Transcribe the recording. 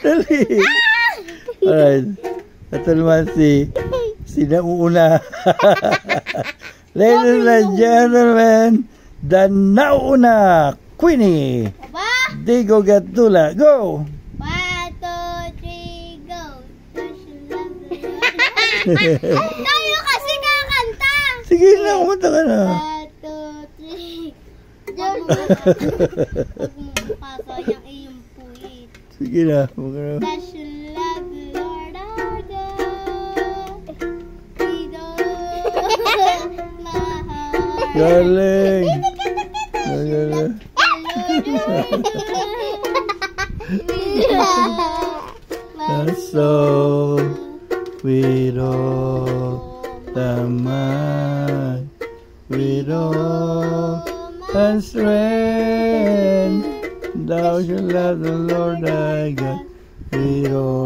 Dali. Alright. Ito naman si nauuna. Ladies and gentlemen, the nauna Queenie. Digo Gatula. Go! 1, 2, 3, go! Tayo kasi kakanta! Sige na, kumanta ka na. 1, 2, 3. Huwag mo kakayang iyong puwit. Sige na. That you love the Lord our God. We don't mahal. Galing. So we all taman, we all and strength. Thou shalt love the Lord thy God. We all